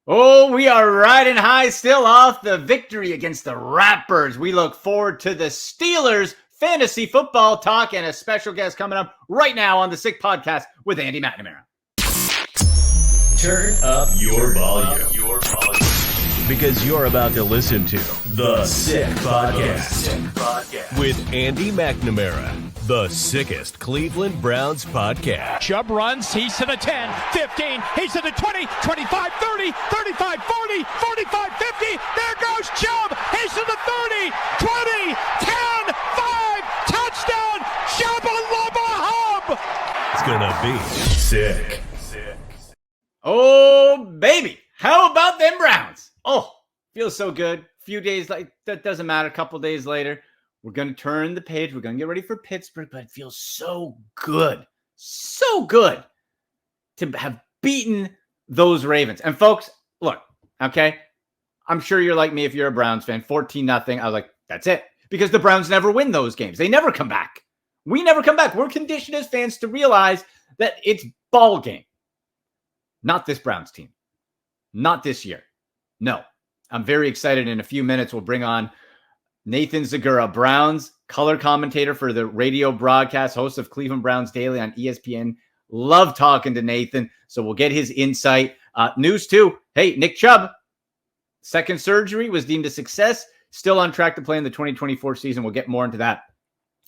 Oh, we are riding high still off the victory against the Ratbirds. We look forward to the Steelers fantasy football talk and a special guest coming up right now on the Sick Podcast with Andy McNamara. Turn up your volume. Because you're about to listen to The Sick Podcast with Andy McNamara. The sickest Cleveland Browns podcast. Chubb runs, he's to the 10, 15, he's to the 20, 25, 30, 35, 40, 45, 50. There goes Chubb, he's to the 30, 20, 10, 5, touchdown, Shabba-lubba hub. It's gonna be sick. Oh, baby. How about them Browns? Oh, feels so good. Few days, like that doesn't matter. A couple days later, we're going to turn the page. We're going to get ready for Pittsburgh, but it feels so good to have beaten those Ravens. And folks, look, okay, I'm sure you're like me if you're a Browns fan. 14-0. I was like, that's it. Because the Browns never win those games. They never come back. We never come back. We're conditioned as fans to realize that it's ball game. Not this Browns team. Not this year. No. I'm very excited. In a few minutes, we'll bring on Nathan Zegura, Browns color commentator for the radio broadcast, host of Cleveland Browns Daily on ESPN. Love talking to Nathan, so we'll get his insight. News too. Hey, Nick Chubb, second surgery was deemed a success. Still on track to play in the 2024 season. We'll get more into that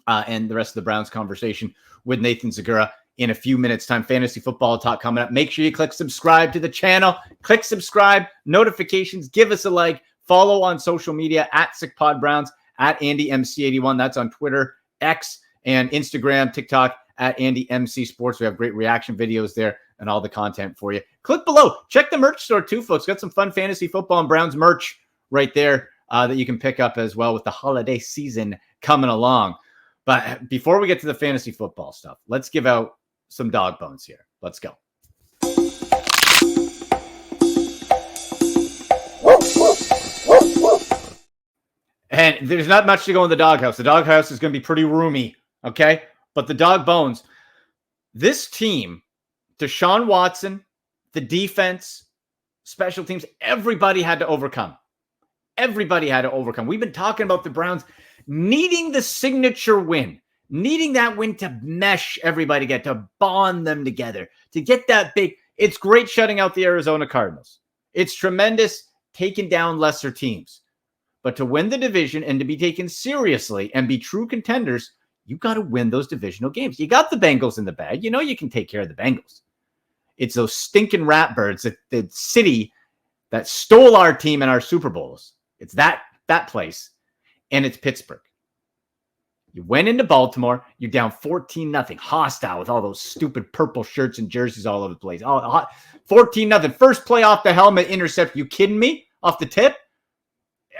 and the rest of the Browns conversation with Nathan Zegura in a few minutes' time. Fantasy football talk coming up. Make sure you click subscribe to the channel. Click subscribe, notifications, give us a like. Follow on social media at SickPodBrowns, at AndyMC81. That's on Twitter, X, and Instagram, TikTok, at AndyMCSports. We have great reaction videos there and all the content for you. Click below. Check the merch store too, folks. Got some fun fantasy football and Browns merch right there that you can pick up as well with the holiday season coming along. But before we get to the fantasy football stuff, let's give out some dog bones here. Let's go. And there's not much to go in the doghouse. The doghouse is going to be pretty roomy, okay? But the dog bones, this team, Deshaun Watson, the defense, special teams, everybody had to overcome. Everybody had to overcome. We've been talking about the Browns needing the signature win, needing that win to mesh everybody together, to bond them together, to get that big. It's great shutting out the Arizona Cardinals. It's tremendous taking down lesser teams. But to win the division and to be taken seriously and be true contenders, you got to win those divisional games. You got the Bengals in the bag. You know you can take care of the Bengals. It's those stinking Ratbirds, the city that stole our team and our Super Bowls. It's that place, and it's Pittsburgh. You went into Baltimore. You're down 14-0, hostile with all those stupid purple shirts and jerseys all over the place. 14-0. First play off the helmet, intercept. You kidding me? Off the tip?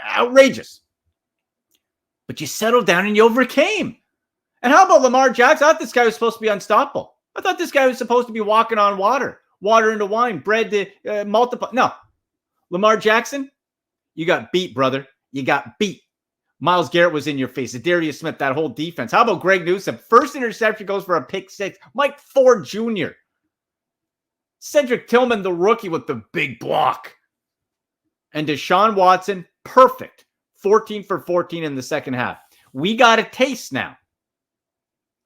Outrageous. But you settled down and you overcame. And how about Lamar Jackson? I thought this guy was supposed to be unstoppable. I thought this guy was supposed to be walking on water into wine, bread to multiply. No. Lamar Jackson, you got beat, brother. You got beat. Myles Garrett was in your face. Adarius Smith, that whole defense. How about Greg Newsome? First interception goes for a pick six. Mike Ford Jr. Cedric Tillman, the rookie, with the big block. And Deshaun Watson, perfect. 14 for 14 in the second half. We got a taste now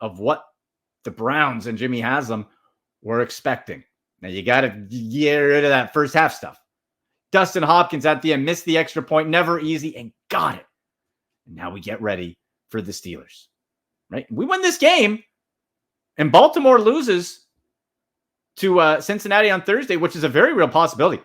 of what the Browns and Jimmy Haslam were expecting. Now you got to get rid of that first half stuff. Dustin Hopkins at the end missed the extra point, never easy, and got it. And now we get ready for the Steelers. Right? We win this game, and Baltimore loses to Cincinnati on Thursday, which is a very real possibility.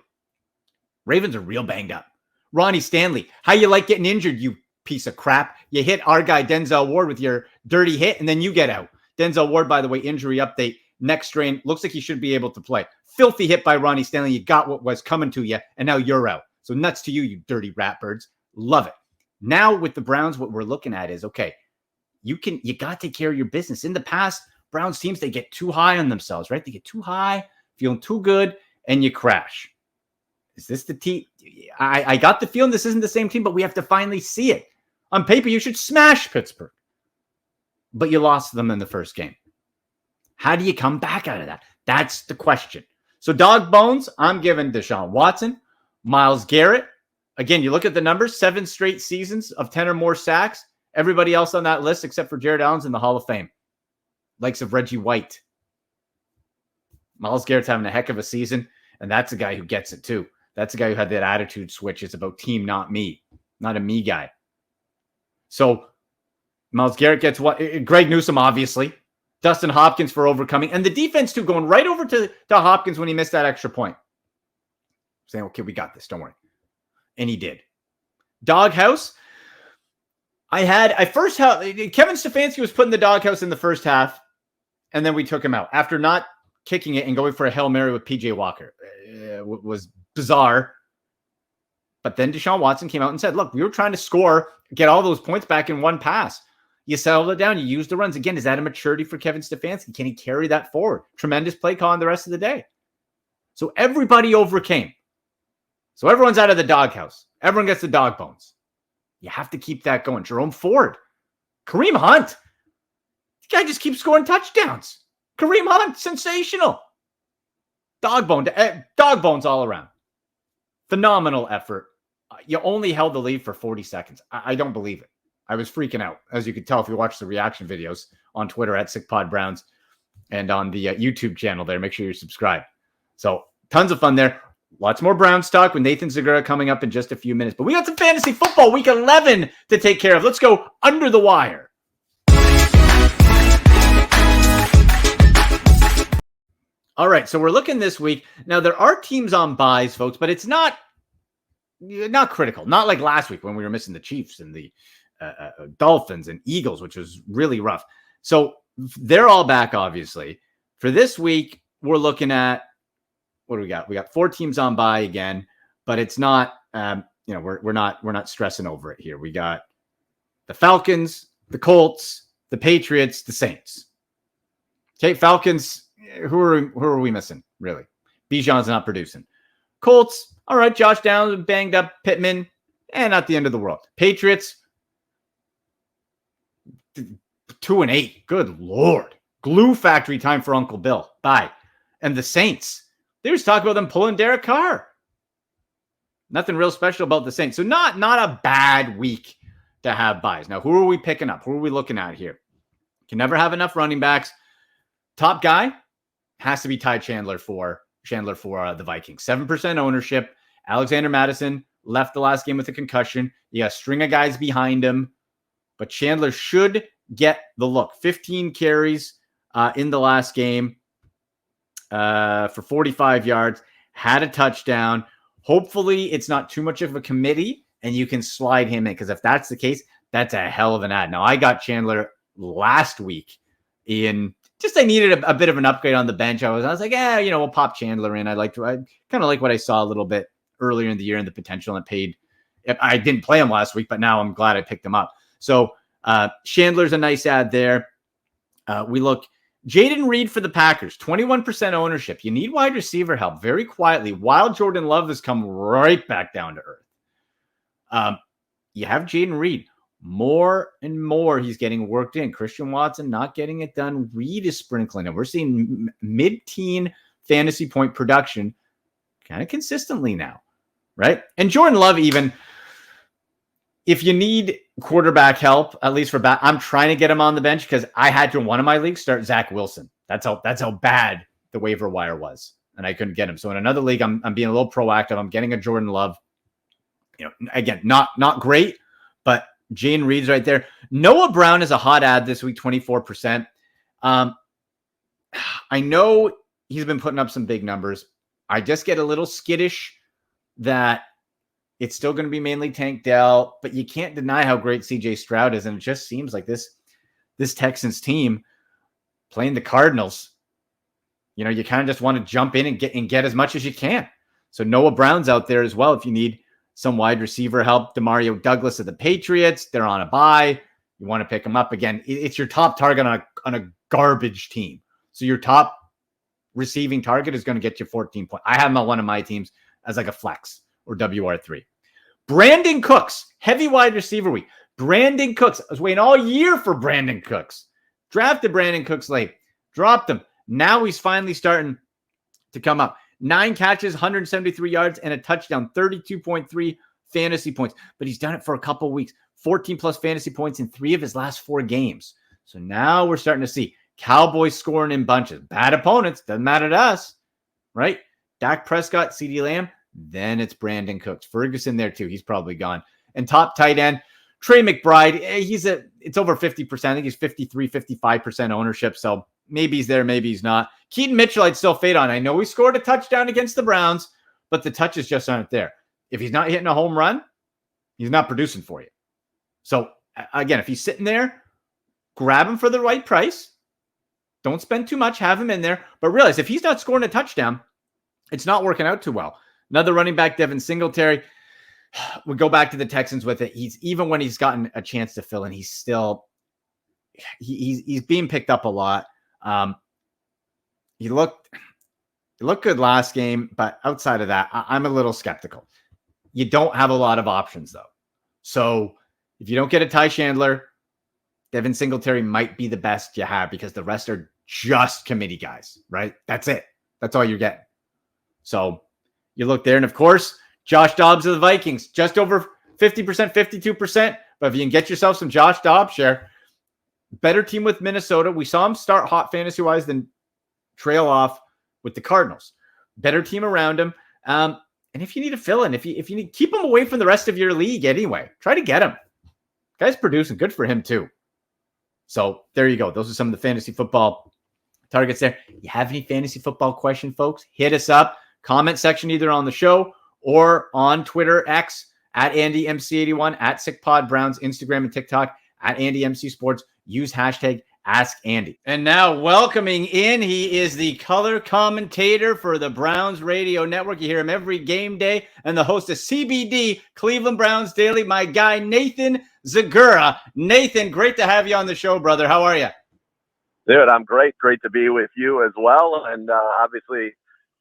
Ravens are real banged up. Ronnie Stanley, how you like getting injured, you piece of crap? You hit our guy Denzel Ward with your dirty hit, and then you get out. Denzel Ward, by the way, injury update, neck strain. Looks like he should be able to play. Filthy hit by Ronnie Stanley. You got what was coming to you, and now you're out. So nuts to you, you dirty Ratbirds. Love it. Now with the Browns, what we're looking at is, okay, you got to take care of your business. In the past, Browns teams, they get too high on themselves, right? They get too high, feeling too good, and you crash. Is this the team? I got the feeling this isn't the same team, but we have to finally see it. On paper, you should smash Pittsburgh. But you lost them in the first game. How do you come back out of that? That's the question. So dog bones, I'm giving Deshaun Watson. Myles Garrett, again, you look at the numbers, 7 straight seasons of 10 or more sacks. Everybody else on that list, except for Jared Allen's in the Hall of Fame. Likes of Reggie White. Myles Garrett's having a heck of a season, and that's a guy who gets it too. That's a guy who had that attitude switch. It's about team, not me. Not a me guy. So Myles Garrett gets what? Greg Newsome, obviously. Dustin Hopkins for overcoming. And the defense, too, going right over to Hopkins when he missed that extra point. Saying, okay, we got this. Don't worry. And he did. Doghouse. Kevin Stefanski was put in the doghouse in the first half, and then we took him out after not kicking it and going for a Hail Mary with PJ Walker. It was bizarre. But then Deshaun Watson came out and said, look, we were trying to score, get all those points back in one pass. You settled it down. You used the runs. Again, is that a maturity for Kevin Stefanski? Can he carry that forward? Tremendous play calling the rest of the day. So everybody overcame. So everyone's out of the doghouse. Everyone gets the dog bones. You have to keep that going. Jerome Ford. Kareem Hunt. This guy just keeps scoring touchdowns. Kareem Hunt, sensational. Dog bones all around. Phenomenal effort. You only held the lead for 40 seconds. I don't believe it. I was freaking out, as you could tell if you watch the reaction videos on Twitter at SickPodBrowns and on the YouTube channel there. Make sure you're subscribed. So tons of fun there. Lots more Browns talk with Nathan Zegura coming up in just a few minutes. But we got some fantasy football week 11 to take care of. Let's go under the wire. All right, so we're looking this week. Now, there are teams on buys, folks, but it's not critical. Not like last week when we were missing the Chiefs and the Dolphins and Eagles, which was really rough. So they're all back, obviously. For this week, we're looking at, what do we got? We got 4 teams on bye again, but it's not, we're not stressing over it here. We got the Falcons, the Colts, the Patriots, the Saints. Okay, Falcons. Who are we missing, really? Bijan's not producing. Colts, all right, Josh Downs, banged up. Pittman, not the end of the world. Patriots, 2-8. Good Lord. Glue factory time for Uncle Bill. Bye. And the Saints, they was talking about them pulling Derek Carr. Nothing real special about the Saints. So not a bad week to have buys. Now, who are we picking up? Who are we looking at here? Can never have enough running backs. Top guy has to be Ty Chandler for the Vikings. 7% ownership. Alexander Mattison left the last game with a concussion. You got a string of guys behind him, but Chandler should get the look. 15 carries in the last game for 45 yards. Had a touchdown. Hopefully, it's not too much of a committee, and you can slide him in, because if that's the case, that's a hell of an ad. Now, I got Chandler last week in. Just I needed a bit of an upgrade on the bench. I was like, we'll pop Chandler in. I kind of like what I saw a little bit earlier in the year and the potential, and paid. I didn't play him last week, but now I'm glad I picked him up. So Chandler's a nice ad there. We look Jaden Reed for the Packers, 21% ownership. You need wide receiver help very quietly while Jordan Love has come right back down to earth. You have Jaden Reed. More and more, he's getting worked in. Christian Watson not getting it done. Reed is sprinkling it. We're seeing mid-teen fantasy point production kind of consistently now, right? And Jordan Love, even if you need quarterback help, at least for back, I'm trying to get him on the bench because I had to in one of my leagues start Zach Wilson. That's how bad the waiver wire was, and I couldn't get him. So in another league, I'm being a little proactive. I'm getting a Jordan Love. Again, not great, but Jane Reed's right there. Noah Brown is a hot ad this week, 24%. I know he's been putting up some big numbers. I just get a little skittish that it's still going to be mainly Tank Dell, but you can't deny how great CJ Stroud is. And it just seems like this Texans team playing the Cardinals, you kind of just want to jump in and get as much as you can. So Noah Brown's out there as well if you need some wide receiver help. DeMario Douglas of the Patriots, they're on a bye. You want to pick them up again. It's your top target on a garbage team. So your top receiving target is going to get you 14 points. I have him on one of my teams as like a flex or WR3. Brandon Cooks, heavy wide receiver week. Brandon Cooks. I was waiting all year for Brandon Cooks. Drafted Brandon Cooks late. Dropped him. Now he's finally starting to come up. 9 catches, 173 yards, and a touchdown, 32.3 fantasy points. But he's done it for a couple weeks, 14 plus fantasy points in 3 of his last 4 games. So now we're starting to see Cowboys scoring in bunches. Bad opponents, doesn't matter to us, right? Dak Prescott, CeeDee Lamb, then it's Brandon Cooks. Ferguson there too. He's probably gone. And top tight end, Trey McBride, it's over 50%. I think he's 53, 55% ownership. So maybe he's there, maybe he's not. Keaton Mitchell, I'd still fade on. I know he scored a touchdown against the Browns, but the touches just aren't there. If he's not hitting a home run, he's not producing for you. So again, if he's sitting there, grab him for the right price. Don't spend too much, have him in there. But realize if he's not scoring a touchdown, it's not working out too well. Another running back, Devin Singletary. We go back to the Texans with it. Even when he's gotten a chance to fill in, he's still he's being picked up a lot. He looked good last game, but outside of that, I'm a little skeptical. You don't have a lot of options though. So if you don't get a Ty Chandler, Devin Singletary might be the best you have because the rest are just committee guys, right? That's it. That's all you're getting. So you look there, and of course, Josh Dobbs of the Vikings, just over 50%, 52%. But if you can get yourself some Josh Dobbs share, better team with Minnesota. We saw him start hot fantasy-wise, then trail off with the Cardinals. Better team around him. And if you need a fill-in, if you need, keep him away from the rest of your league anyway. Try to get him. Guy's producing. Good for him, too. So there you go. Those are some of the fantasy football targets there. You have any fantasy football question, folks? Hit us up. Comment section either on the show or on Twitter, X, at AndyMC81, at SickPodBrowns, Instagram and TikTok, at AndyMCSports. Use hashtag AskAndy. And now welcoming in, he is the color commentator for the Browns Radio Network. You hear him every game day, and the host of CBD, Cleveland Browns Daily, my guy, Nathan Zegura. Nathan, great to have you on the show, brother. How are you? Dude, I'm great. Great to be with you as well. And obviously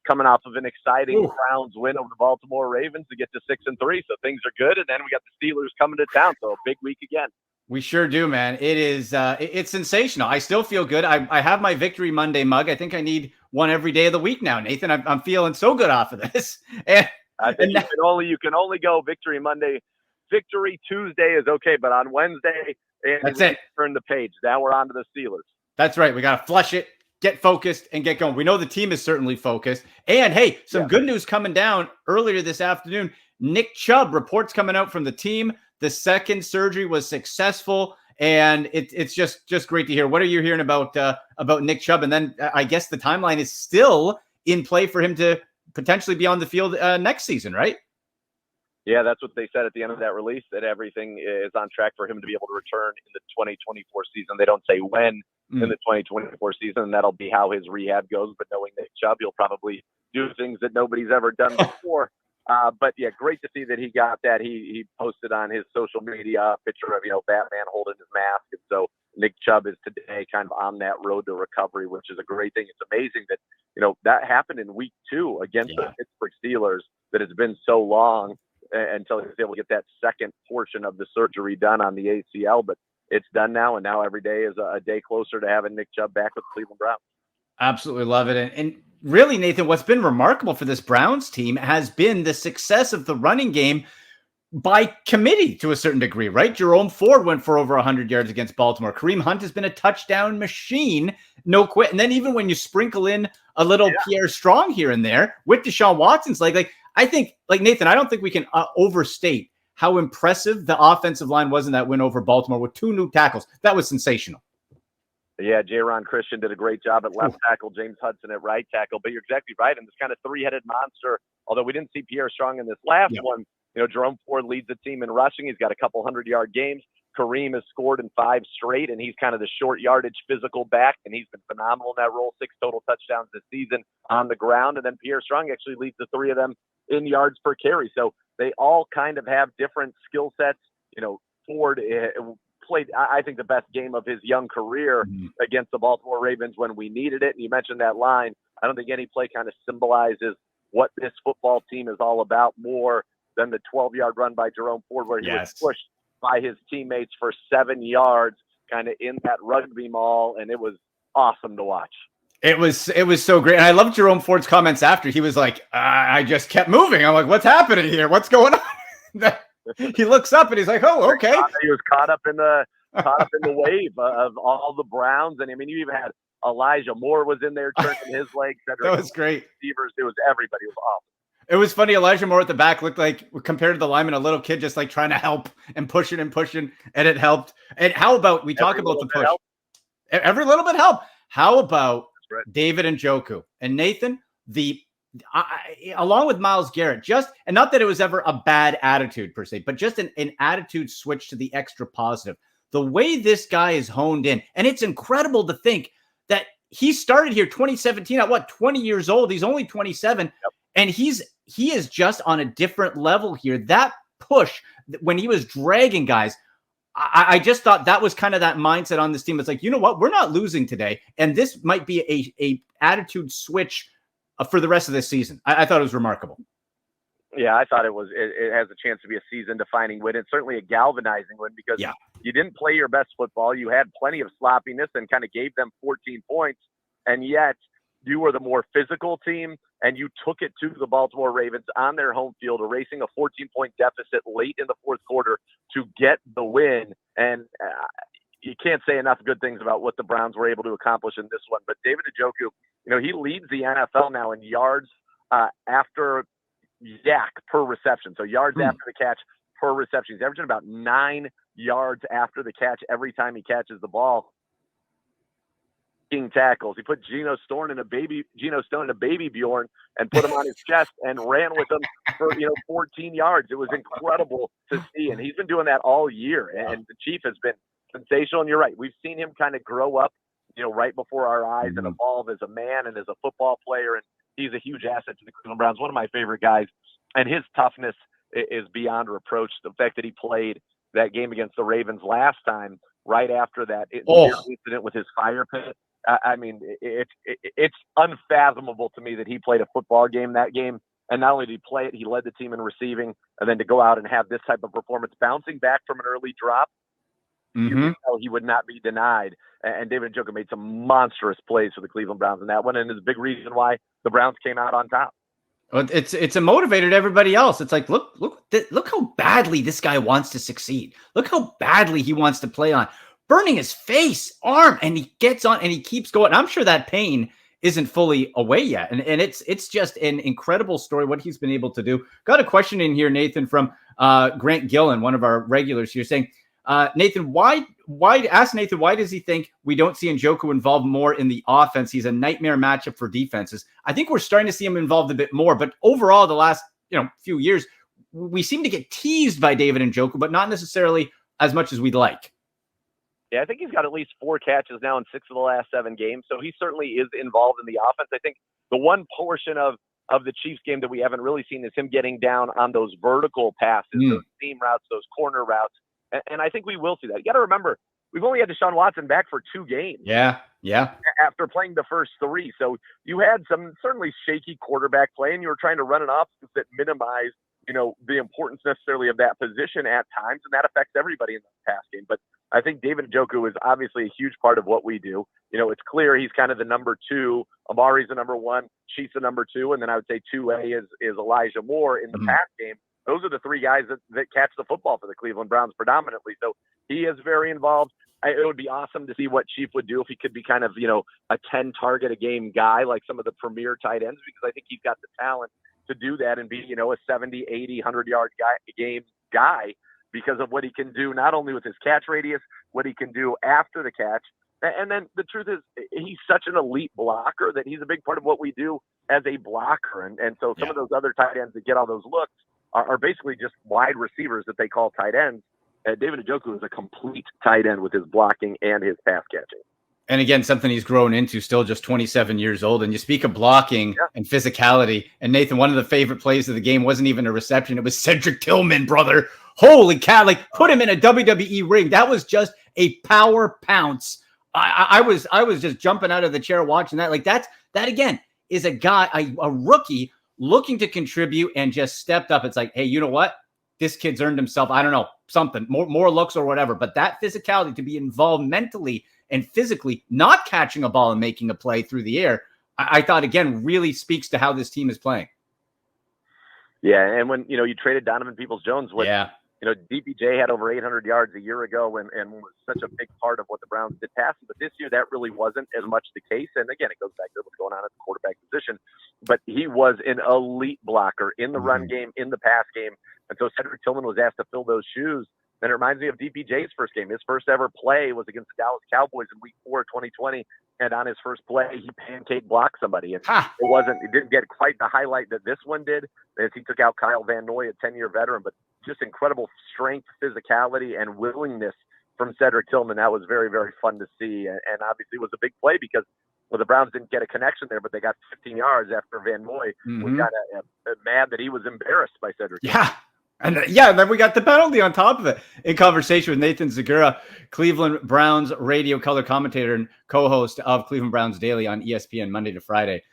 coming off of an exciting Browns win over the Baltimore Ravens to get to 6-3. So things are good. And then we got the Steelers coming to town. So a big week again. We sure do, man. It is, it's sensational. I still feel good. I have my Victory Monday mug. I think I need one every day of the week now, Nathan. I'm feeling so good off of this. And I think you can only go Victory Monday. Victory Tuesday is okay, but on Wednesday, that's it. Turn the page. Now we're on to the Steelers. That's right. We got to flush it, get focused, and get going. We know the team is certainly focused. And, hey, some good news coming down earlier this afternoon. Nick Chubb, reports coming out from the team. The second surgery was successful, and it's just great to hear. What are you hearing about Nick Chubb? And then I guess the timeline is still in play for him to potentially be on the field next season, right? Yeah, that's what they said at the end of that release, that everything is on track for him to be able to return in the 2024 season. They don't say when in the 2024 season, and that'll be how his rehab goes. But knowing Nick Chubb, he'll probably do things that nobody's ever done before. But yeah, great to see that he got that. He posted on his social media a picture of, Batman holding his mask. And so Nick Chubb is today kind of on that road to recovery, which is a great thing. It's amazing that, that happened in week 2 against the Pittsburgh Steelers, that it's been so long until he was able to get that second portion of the surgery done on the ACL. But it's done now, and now every day is a day closer to having Nick Chubb back with the Cleveland Browns. Absolutely love it. And really, Nathan, what's been remarkable for this Browns team has been the success of the running game by committee to a certain degree, right? Jerome Ford went for over 100 yards against Baltimore. Kareem Hunt has been a touchdown machine, no quit. And then even when you sprinkle in a little Pierre Strong here and there with Deshaun Watson's I think, Nathan, I don't think we can overstate how impressive the offensive line was in that win over Baltimore with 2 new tackles. That was sensational. Yeah, J-Ron Christian did a great job at left tackle, James Hudson at right tackle. But you're exactly right. And this kind of 3-headed monster, although we didn't see Pierre Strong in this last one, Jerome Ford leads the team in rushing. He's got a couple 100-yard games. Kareem has scored in 5 straight, and he's kind of the short yardage physical back, and he's been phenomenal in that role. 6 total touchdowns this season on the ground. And then Pierre Strong actually leads the 3 of them in yards per carry. So they all kind of have different skill sets. Ford played, I think, the best game of his young career against the Baltimore Ravens when we needed it. And you mentioned that line. I don't think any play kind of symbolizes what this football team is all about more than the 12-yard run by Jerome Ford, where he was pushed by his teammates for 7 yards kind of in that rugby mall, and it was awesome to watch. It was so great. And I love Jerome Ford's comments after. He was like, I just kept moving. I'm like, what's happening here? What's going on? He looks up and he's like, oh, okay. He was caught up in the wave of all the Browns. And I mean, you even had Elijah Moore was in there turning his legs. That was great. Receivers. It was everybody. It was awesome. It was funny. Elijah Moore at the back looked like, compared to the lineman, a little kid just like trying to help and pushing, and it helped. And how about we talk about the push? Every little bit helped. How about David Njoku and Nathan? Along with Myles Garrett, and not that it was ever a bad attitude per se, but just an attitude switch to the extra positive. The way this guy is honed in, and it's incredible to think that he started here 2017 at 20 years old. He's only 27, and he is just on a different level here. That push when he was dragging guys, I just thought that was kind of that mindset on this team. It's like, you know what? We're not losing today. And this might be a attitude switch for the rest of this season. I thought it was remarkable. Yeah, I thought it has a chance to be a season-defining win. It's certainly a galvanizing win because you didn't play your best football. You had plenty of sloppiness and kind of gave them 14 points. And yet you were the more physical team, and you took it to the Baltimore Ravens on their home field, erasing a 14-point deficit late in the fourth quarter to get the win. And you can't say enough good things about what the Browns were able to accomplish in this one. But David Njoku, he leads the NFL now in yards after yak per reception. So yards after the catch per reception. He's averaging about 9 yards after the catch every time he catches the ball. Tackles. He put Geno Stone in a baby Bjorn and put him on his chest and ran with him for 14 yards. It was incredible to see, and he's been doing that all year. And the Chief has been sensational. And you're right, we've seen him kind of grow up, right before our eyes and evolve as a man and as a football player. And he's a huge asset to the Cleveland Browns. One of my favorite guys, and his toughness is beyond reproach. The fact that he played that game against the Ravens last time, right after that incident with his fire pit. I mean, it's unfathomable to me that he played a football game that game. And not only did he play it, he led the team in receiving. And then to go out and have this type of performance, bouncing back from an early drop, you know he would not be denied. And David Njoku made some monstrous plays for the Cleveland Browns in that one. And it's a big reason why the Browns came out on top. Well, it's a motivator to everybody else. It's like, look how badly this guy wants to succeed. Look how badly he wants to play on. Burning his face, arm, and he gets on and he keeps going. I'm sure that pain isn't fully away yet. And it's just an incredible story, what he's been able to do. Got a question in here, Nathan, from Grant Gillen, one of our regulars here, saying, Nathan, why does he think we don't see Njoku involved more in the offense? He's a nightmare matchup for defenses. I think we're starting to see him involved a bit more, but overall the last few years, we seem to get teased by David Njoku, but not necessarily as much as we'd like. Yeah, I think he's got at least 4 catches now in 6 of the last 7 games. So he certainly is involved in the offense. I think the one portion of the Chiefs game that we haven't really seen is him getting down on those vertical passes, those seam routes, those corner routes. And I think we will see that. You got to remember, we've only had Deshaun Watson back for 2 games. Yeah. After playing the first 3. So you had some certainly shaky quarterback play, and you were trying to run an offense that minimized, the importance necessarily of that position at times, and that affects everybody in the pass game. But I think David Njoku is obviously a huge part of what we do. It's clear he's kind of the number 2. Amari's the number 1. Chief's the number 2. And then I would say 2A is Elijah Moore in the pass game. Those are the 3 guys that catch the football for the Cleveland Browns predominantly. So he is very involved. It would be awesome to see what Chief would do if he could be kind of, a 10 target a game guy like some of the premier tight ends, because I think he's got the talent to do that and be, a 70, 80, 100-yard guy because of what he can do, not only with his catch radius, what he can do after the catch. And then the truth is he's such an elite blocker that he's a big part of what we do as a blocker. And so some of those other tight ends that get all those looks are basically just wide receivers that they call tight ends. David Njoku is a complete tight end with his blocking and his pass catching. And again, something he's grown into, still just 27 years old. And you speak of blocking and physicality. And Nathan, one of the favorite plays of the game wasn't even a reception. It was Cedric Tillman, brother. Holy cow. Like, put him in a WWE ring. That was just a power pounce. I was just jumping out of the chair watching that. Like, that again is a guy, a rookie looking to contribute and just stepped up. It's like, hey, you know what? This kid's earned himself, I don't know, something, more looks or whatever. But that physicality, to be involved mentally and physically not catching a ball and making a play through the air, I thought, again, really speaks to how this team is playing. Yeah, and when, you traded Donovan Peoples-Jones, DPJ had over 800 yards a year ago and was such a big part of what the Browns did passing. But this year, that really wasn't as much the case. And again, it goes back to what's going on at the quarterback position. But he was an elite blocker in the run game, in the pass game. And so Cedric Tillman was asked to fill those shoes. And it reminds me of DPJ's first game. His first ever play was against the Dallas Cowboys in Week 4 of 2020. And on his first play, he pancake blocked somebody. And it didn't get quite the highlight that this one did, as he took out Kyle Van Noy, a 10-year veteran. But just incredible strength, physicality, and willingness from Cedric Tillman. That was very, very fun to see. And obviously it was a big play because the Browns didn't get a connection there, but they got 15 yards after Van Noy was kind of mad that he was embarrassed by Cedric Tillman. And then we got the penalty on top of it. In conversation with Nathan Zegura, Cleveland Browns radio color commentator and co-host of Cleveland Browns Daily on ESPN Monday to Friday.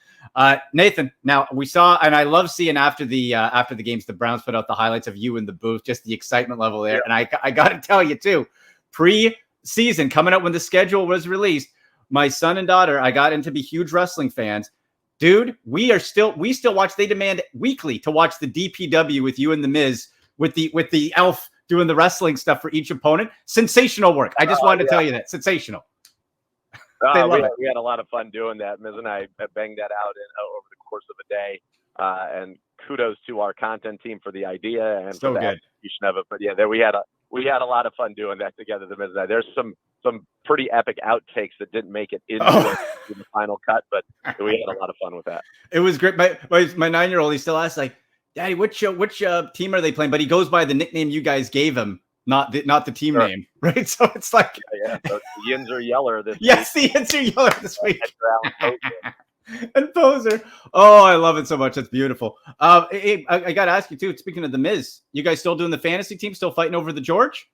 Nathan, now we saw, and I love seeing after the games, the Browns put out the highlights of you in the booth, just the excitement level there. Yeah. And I got to tell you too, pre-season coming up when the schedule was released, my son and daughter, I got into be huge wrestling fans. Dude, we still watch. They demand weekly to watch the DPW with you and the Miz with the Elf doing the wrestling stuff for each opponent. Sensational work. I just wanted to tell you that. Sensational. We had a lot of fun doing that. Miz and I banged that out over the course of a day. And kudos to our content team for the idea and for the execution of it. But yeah, we had a lot of fun doing that together. The Miz and I. There's some pretty epic outtakes that didn't make it into the final cut, but we had a lot of fun with that. It was great. My 9-year-old, he still asks, like, Daddy, which team are they playing? But he goes by the nickname you guys gave him, not the team name, right? So it's like, so the Yins are Yeller this week. Yes, the Yins are Yeller this week. And Poser. Oh, I love it so much. It's beautiful. I got to ask you too. Speaking of the Miz, you guys still doing the fantasy team? Still fighting over the George?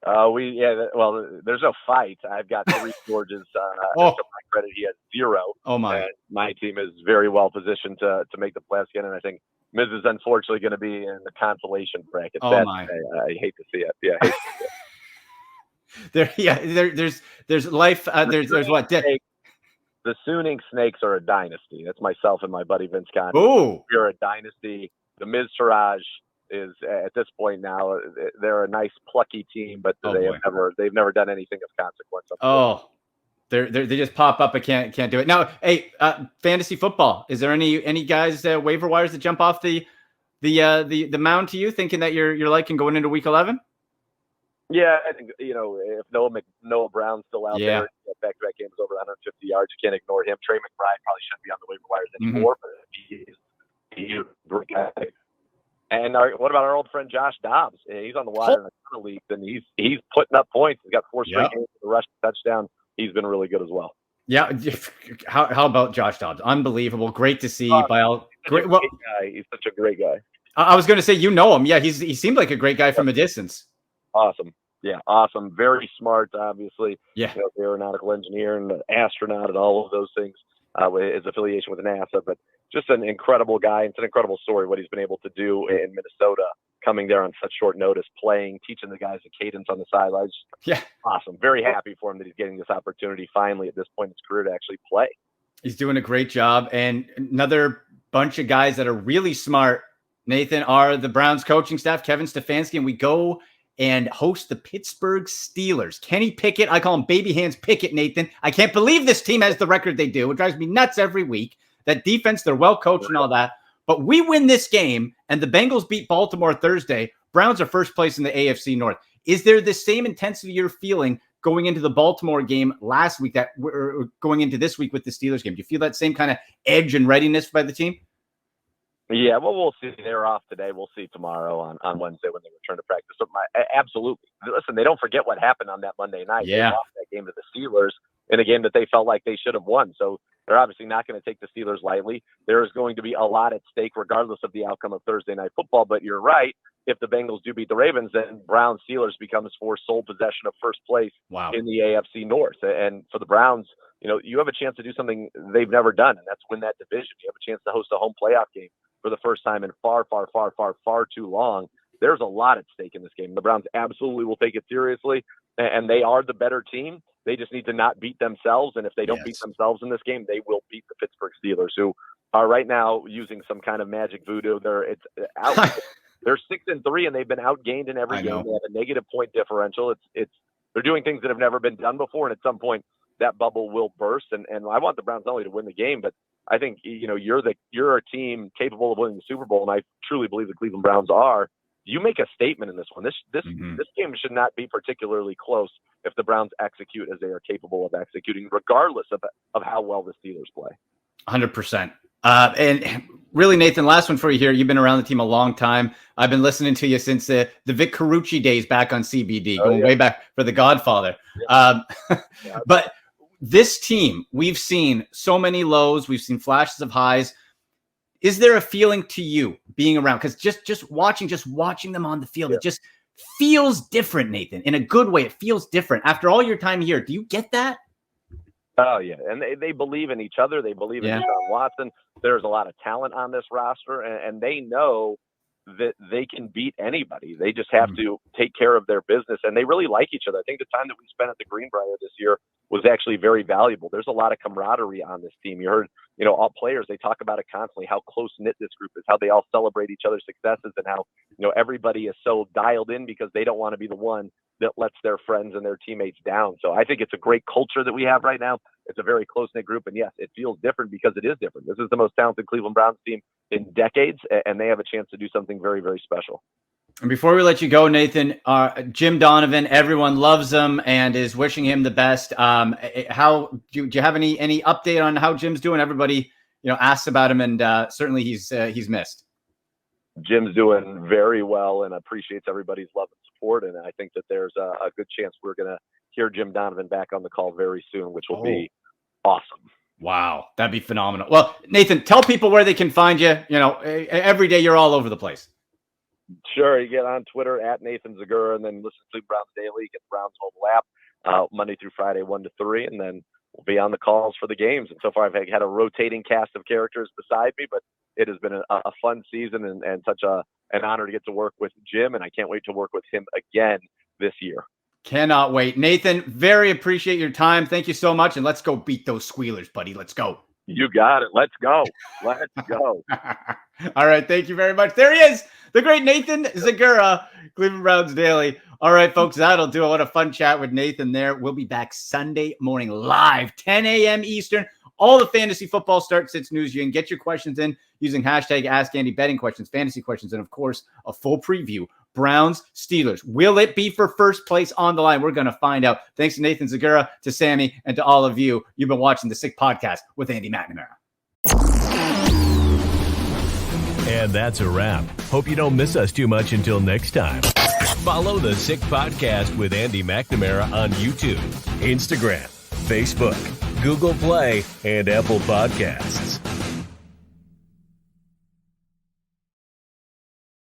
Well, there's no fight. I've got 3 Georges. To my credit, he has 0. Oh my! And my team is very well positioned to make the playoffs again, and I think Miz is unfortunately going to be in the consolation bracket. Oh my! I hate to see it. Yeah. I hate to see it. There's life. There's what? The Suning Snakes are a dynasty. That's myself and my buddy Vince Conn. Oh, we're a dynasty. The Miz Taraj is at this point now. They're a nice plucky team, but they've never done anything of consequence. They just pop up. I can't do it now. Hey, fantasy football. Is there any guys waiver wires that jump off the mound to you, thinking that you're liking going into week 11? Yeah, I think if Noah Brown's still out there, back-to-back games over 150 yards, you can't ignore him. Trey McBride probably shouldn't be on the waiver wires anymore, but he's a great guy. And what about our old friend Josh Dobbs? He's on the wire in a ton of leagues, and he's putting up points. He's got 4 straight games with a rush touchdown. He's been really good as well. Yeah. How about Josh Dobbs? Unbelievable. Great to see. Great guy. He's such a great guy. I was going to say, him. Yeah, he seemed like a great guy from a distance. Awesome. Yeah, awesome. Very smart, obviously. Yeah. Aeronautical engineer and astronaut and all of those things. His affiliation with NASA, but just an incredible guy. It's an incredible story what he's been able to do in Minnesota, coming there on such short notice, playing, teaching the guys the cadence on the sidelines. Yeah. Awesome. Very happy for him that he's getting this opportunity finally at this point in his career to actually play. He's doing a great job. And another bunch of guys that are really smart, Nathan, are the Browns coaching staff, Kevin Stefanski, and we go and host the Pittsburgh Steelers. Kenny Pickett, I call him Baby Hands Pickett, Nathan. I can't believe this team has the record they do. It drives me nuts every week. That defense, they're well coached and all that. But we win this game, and the Bengals beat Baltimore Thursday. Browns are first place in the AFC North. Is there the same intensity you're feeling going into the Baltimore game last week that we're going into this week with the Steelers game? Do you feel that same kind of edge and readiness by the team? Yeah, well, we'll see. They're off today. We'll see tomorrow on Wednesday when they return to practice. So absolutely. Listen, they don't forget what happened on that Monday night. Yeah. They lost that game to the Steelers in a game that they felt like they should have won. So they're obviously not going to take the Steelers lightly. There is going to be a lot at stake regardless of the outcome of Thursday Night Football. But you're right. If the Bengals do beat the Ravens, then Browns Steelers becomes for sole possession of first place in the AFC North. And for the Browns, you have a chance to do something they've never done, and that's win that division. You have a chance to host a home playoff game for the first time in far too long. There's a lot at stake in this game. The Browns absolutely will take it seriously, and they are the better team. They just need to not beat themselves. And if they don't beat themselves in this game, they will beat the Pittsburgh Steelers, who are right now using some kind of magic voodoo. They're 6-3 and they've been outgained in every game. They have a negative point differential. They're doing things that have never been done before. And at some point that bubble will burst. And I want the Browns not only to win the game, but I think, you're a team capable of winning the Super Bowl. And I truly believe the Cleveland Browns are. You make a statement in this one. This game should not be particularly close if the Browns execute as they are capable of executing, regardless of how well the Steelers play. 100%. And really, Nathan, last one for you here. You've been around the team a long time. I've been listening to you since the Vic Carucci days back on CBD, going way back for The Godfather. Yeah. But this team, we've seen so many lows. We've seen flashes of highs. Is there a feeling to you being around? Because just watching them on the field, it just feels different, Nathan, in a good way. It feels different. After all your time here, do you get that? Oh, yeah. And they believe in each other. They believe in Deshaun Watson. There's a lot of talent on this roster, and they know that they can beat anybody. They just have to take care of their business, and they really like each other. I think the time that we spent at the Greenbrier this year was actually very valuable. There's a lot of camaraderie on this team. You heard, all players, they talk about it constantly, how close-knit this group is, how they all celebrate each other's successes, and how, everybody is so dialed in because they don't want to be the one that lets their friends and their teammates down. So I think it's a great culture that we have right now. It's a very close-knit group. And yes, it feels different because it is different. This is the most talented Cleveland Browns team in decades, and they have a chance to do something very, very special. And before we let you go, Nathan, Jim Donovan, everyone loves him and is wishing him the best. How do you have any update on how Jim's doing? Everybody, asks about him, and certainly he's missed. Jim's doing very well and appreciates everybody's love and support. And I think that there's a good chance we're going to hear Jim Donovan back on the call very soon, which will be awesome. Wow. That'd be phenomenal. Well, Nathan, tell people where they can find you. Every day you're all over the place. Sure. You get on Twitter at Nathan Zegura, and then listen to Browns Daily, get the Browns mobile app Monday through Friday, 1 to 3. And then we'll be on the calls for the games. And so far I've had a rotating cast of characters beside me, but it has been a fun season and such an honor to get to work with Jim, and I can't wait to work with him again this year. Cannot wait. Nathan, very appreciate your time. Thank you so much, and let's go beat those squealers, buddy. Let's go. You got it. Let's go. Let's go. All right. Thank you very much. There he is, the great Nathan Zegura, Cleveland Browns Daily. All right, folks, that'll do it. What a fun chat with Nathan there. We'll be back Sunday morning live, 10 a.m. Eastern. All the fantasy football start sits news. You can get your questions in using hashtag AskAndy, betting questions, fantasy questions, and, of course, a full preview. Browns, Steelers. Will it be for first place on the line? We're going to find out. Thanks to Nathan Zegura, to Sammy, and to all of you. You've been watching The Sick Podcast with Andy McNamara. And that's a wrap. Hope you don't miss us too much until next time. Follow The Sick Podcast with Andy McNamara on YouTube, Instagram, Facebook, Google Play, and Apple Podcasts.